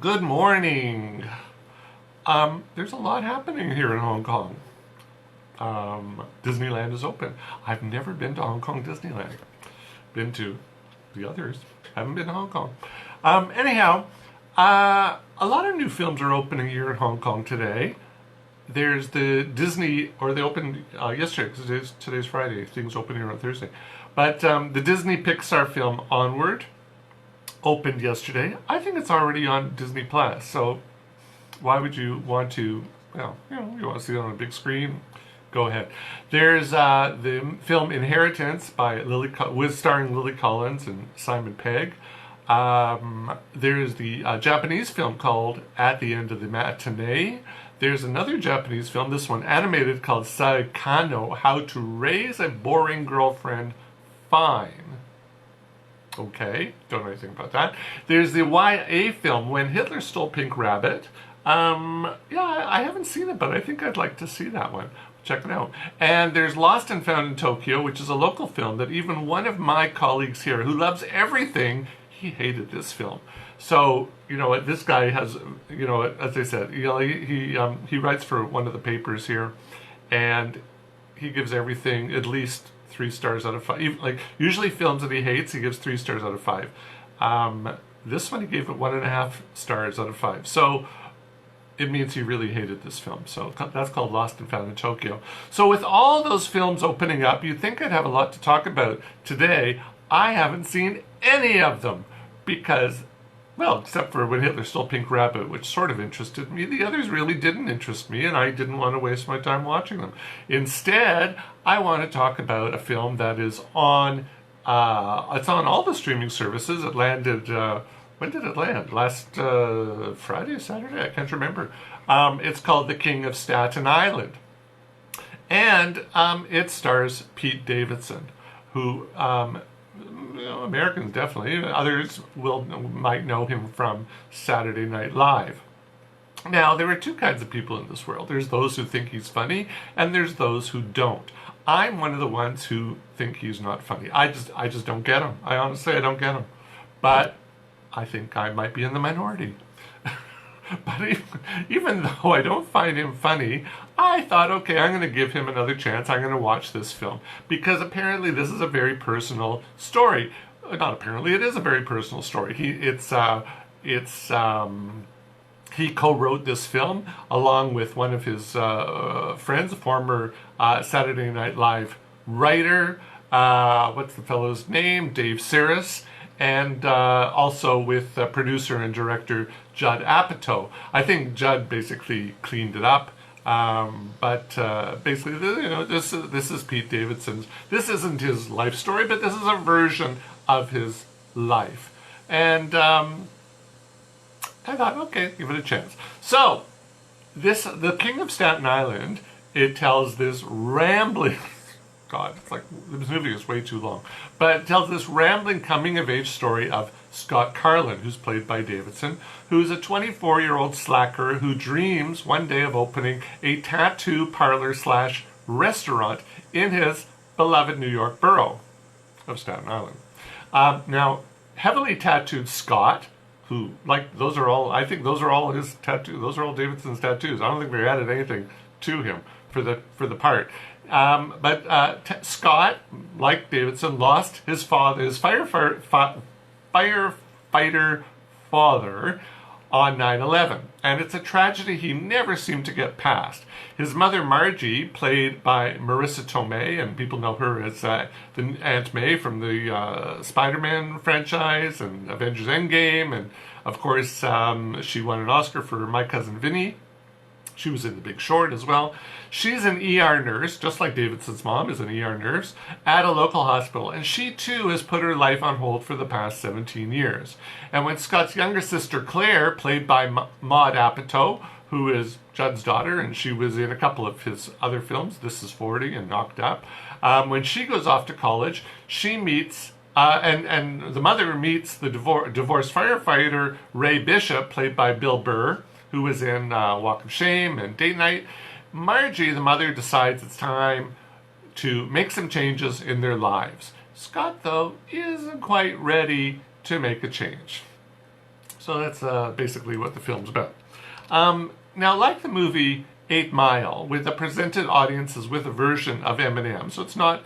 Good morning. There's a lot happening here in Hong Kong. Disneyland is open. I've never been to Hong Kong Disneyland. Been to the others. Haven't been to Hong Kong. Anyhow, a lot of new films are opening here in Hong Kong today. There's the Disney, or they opened yesterday because today's Friday. Things open here on Thursday. But the Disney Pixar film Onward opened yesterday. I think it's already on Disney Plus. So why would you want to? Well, you want to see it on a big screen. Go ahead. There's the film Inheritance by starring Lily Collins and Simon Pegg. There's the Japanese film called At the End of the Matinee. There's another Japanese film, this one animated, called Saikano, How to Raise a Boring Girlfriend Fine. Okay, don't know anything about that. There's the YA film When Hitler Stole Pink Rabbit. I haven't seen it, but I think I'd like to see that one. Check it out. And there's Lost and Found in Tokyo, which is a local film that even one of my colleagues here, who loves everything, he hated this film. So, this guy has, as I said, he writes for one of the papers here, and he gives everything at least 3 stars out of 5. Usually films that he hates, he gives 3 stars out of 5. This one he gave it 1.5 stars out of 5. So it means he really hated this film. So that's called Lost and Found in Tokyo. So with all those films opening up, you'd think I'd have a lot to talk about today. I haven't seen any of them because, well, except for When Hitler Stole Pink Rabbit, which sort of interested me. The others really didn't interest me, and I didn't want to waste my time watching them. Instead, I want to talk about a film that is on, it's on all the streaming services. It landed, when did it land? Last Friday, Saturday? I can't remember. It's called The King of Staten Island. And it stars Pete Davidson, who Americans definitely, others might know him from Saturday Night Live. Now, there are 2 kinds of people in this world. There's those who think he's funny, and there's those who don't. I'm one of the ones who think he's not funny. I just don't get him. I don't get him. But I think I might be in the minority. But even though I don't find him funny, I thought, okay, I'm going to give him another chance. I'm going to watch this film. Because apparently this is a very personal story. Not apparently, it is a very personal story. He co-wrote this film along with one of his friends, a former Saturday Night Live writer. What's the fellow's name? Dave Saris. And also with producer and director Judd Apatow. I think Judd basically cleaned it up. Basically, this is Pete Davidson's. This isn't his life story, but this is a version of his life. And I thought, okay, give it a chance. So, The King of Staten Island, it tells this rambling... God, it's like this movie is way too long. But it tells this rambling coming-of-age story of Scott Carlin, who's played by Davidson, who's a 24-year-old slacker who dreams one day of opening a tattoo parlor/restaurant in his beloved New York borough of Staten Island. Now, heavily tattooed Scott, who, those are all his tattoos. Those are all Davidson's tattoos. I don't think they added anything to him for the part. Scott, like Davidson, lost his firefighter father on 9/11, and it's a tragedy he never seemed to get past. His mother, Margie, played by Marissa Tomei, and people know her as the Aunt May from the Spider-Man franchise and Avengers Endgame, and of course she won an Oscar for My Cousin Vinny. She was in The Big Short as well. She's an ER nurse, just like Davidson's mom is an ER nurse, at a local hospital. And she, too, has put her life on hold for the past 17 years. And when Scott's younger sister, Claire, played by Maud Apatow, who is Judd's daughter, and she was in a couple of his other films, This Is 40 and Knocked Up, when she goes off to college, she meets... and the mother meets the divorced firefighter, Ray Bishop, played by Bill Burr, who was in Walk of Shame and Date Night. Margie, the mother, decides it's time to make some changes in their lives. Scott, though, isn't quite ready to make a change. So that's basically what the film's about. Now, like the movie 8 Mile, with the presented audiences with a version of Eminem, so it's not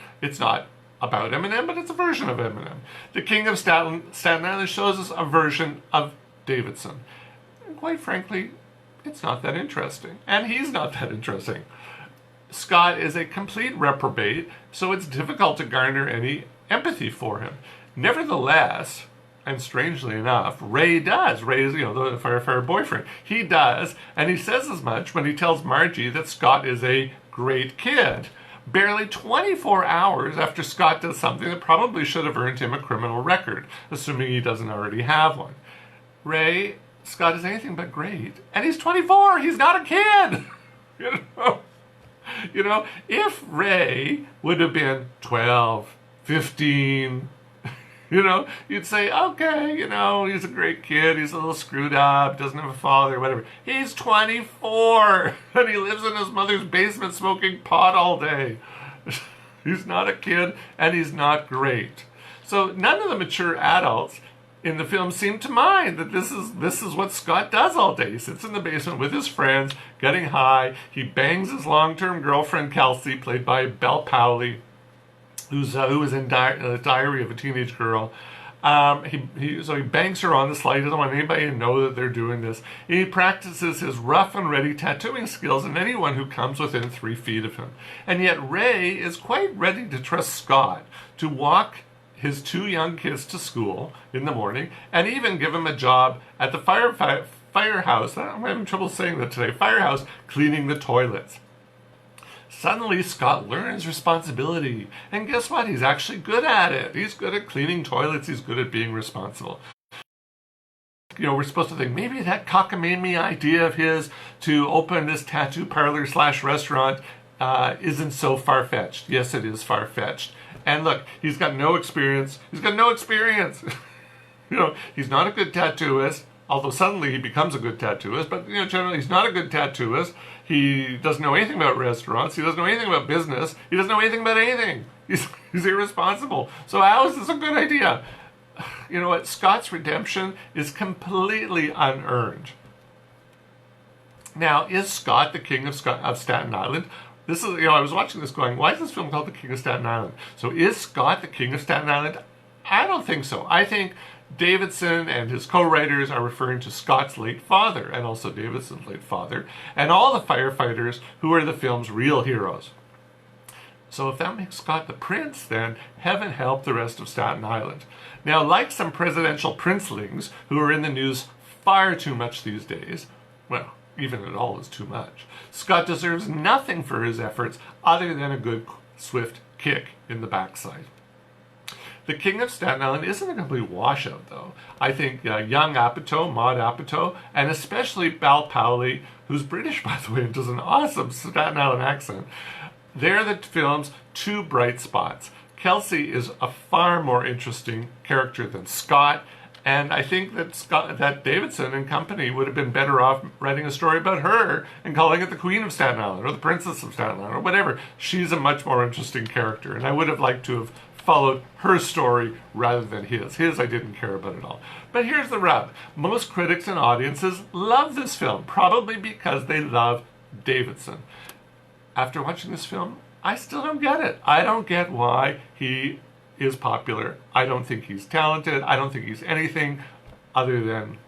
about Eminem, but it's a version of Eminem. The King of Staten Island shows us a version of Davidson. And quite frankly, it's not that interesting. And he's not that interesting. Scott is a complete reprobate, so it's difficult to garner any empathy for him. Nevertheless, and strangely enough, Ray does. Ray is, the firefighter boyfriend. He does, and he says as much when he tells Margie that Scott is a great kid. Barely 24 hours after Scott does something that probably should have earned him a criminal record, assuming he doesn't already have one. Ray, Scott is anything but great, and he's 24. He's not a kid. If Ray would have been 12, 15, you'd say, okay, he's a great kid, he's a little screwed up, doesn't have a father, whatever. He's 24, and he lives in his mother's basement smoking pot all day. He's not a kid, and he's not great. So none of the mature adults in the film seem to mind that this is what Scott does all day. He sits in the basement with his friends, getting high. He bangs his long-term girlfriend, Kelsey, played by Belle Powley, who was in Diary of a Teenage Girl. So he bangs her on the slide. He doesn't want anybody to know that they're doing this. He practices his rough and ready tattooing skills on anyone who comes within 3 feet of him. And yet Ray is quite ready to trust Scott to walk his 2 young kids to school in the morning and even give him a job at the firehouse. I'm having trouble saying that today. Firehouse, cleaning the toilets. Suddenly, Scott learns responsibility. And guess what? He's actually good at it. He's good at cleaning toilets. He's good at being responsible. We're supposed to think maybe that cockamamie idea of his to open this tattoo parlor / restaurant isn't so far-fetched. Yes, it is far-fetched. And look, he's got no experience. He's got no experience. He's not a good tattooist. Although suddenly he becomes a good tattooist, but generally he's not a good tattooist. He doesn't know anything about restaurants. He doesn't know anything about business. He doesn't know anything about anything. He's irresponsible. So how is this a good idea? You know what? Scott's redemption is completely unearned. Now, is Scott the king of Staten Island? This is, I was watching this going, why is this film called The King of Staten Island? So is Scott the king of Staten Island? I don't think so. I think Davidson and his co-writers are referring to Scott's late father and also Davidson's late father and all the firefighters who are the film's real heroes. So if that makes Scott the prince, then heaven help the rest of Staten Island. Now, like some presidential princelings who are in the news far too much these days, well, even at all is too much, Scott deserves nothing for his efforts other than a good, swift kick in the backside. The King of Staten Island isn't a complete washout, though. I think young Apatow, Maud Apatow, and especially Belle Powley, who's British, by the way, and does an awesome Staten Island accent, they're the film's 2 bright spots. Kelsey is a far more interesting character than Scott, and I think that Davidson and company would have been better off writing a story about her and calling it the Queen of Staten Island or the Princess of Staten Island or whatever. She's a much more interesting character, and I would have liked to have followed her story rather than his. His I didn't care about at all. But here's the rub. Most critics and audiences love this film, probably because they love Davidson. After watching this film, I still don't get it. I don't get why he is popular. I don't think he's talented. I don't think he's anything other than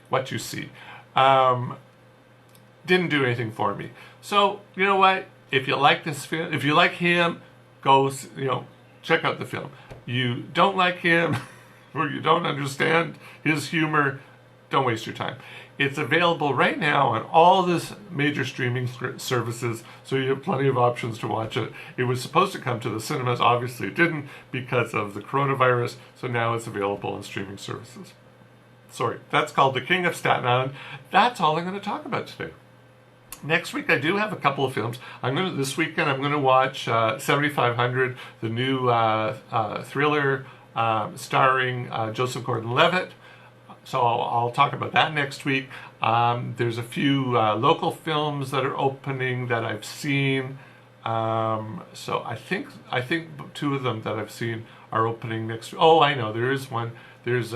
what you see. Didn't do anything for me. So, you know what? If you like this film, if you like him, go, check out the film. You don't like him or you don't understand his humor, don't waste your time. It's available right now on all the major streaming services, so you have plenty of options to watch it. It was supposed to come to the cinemas. Obviously it didn't because of the coronavirus, so now it's available on streaming services. Sorry, that's called The King of Staten Island. That's all I'm going to talk about today. Next week I do have a couple of films. This weekend I'm going to watch 7500, the new thriller starring Joseph Gordon-Levitt. So I'll talk about that next week. There's a few local films that are opening that I've seen. So I think 2 of them that I've seen are opening next week. Oh, I know, there is one. There's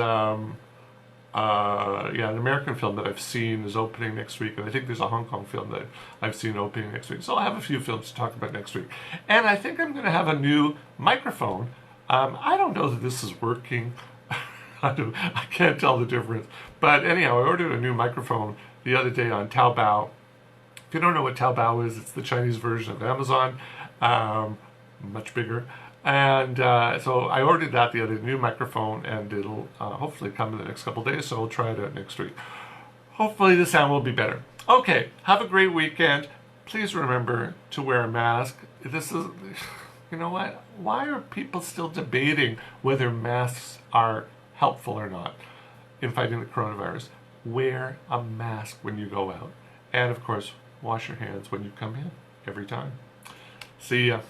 yeah, an American film that I've seen is opening next week, and I think there's a Hong Kong film that I've seen opening next week. So I'll have a few films to talk about next week. And I think I'm going to have a new microphone. I don't know that this is working. I can't tell the difference. But anyhow, I ordered a new microphone the other day on Taobao. If you don't know what Taobao is, it's the Chinese version of Amazon, much bigger. And so I ordered that the other new microphone, and it'll hopefully come in the next couple of days, so I'll try it out next week. Hopefully the sound will be better. Okay, have a great weekend. Please remember to wear a mask. This is, you know what? Why are people still debating whether masks are helpful or not in fighting the coronavirus? Wear a mask when you go out. And of course, wash your hands when you come in every time. See ya.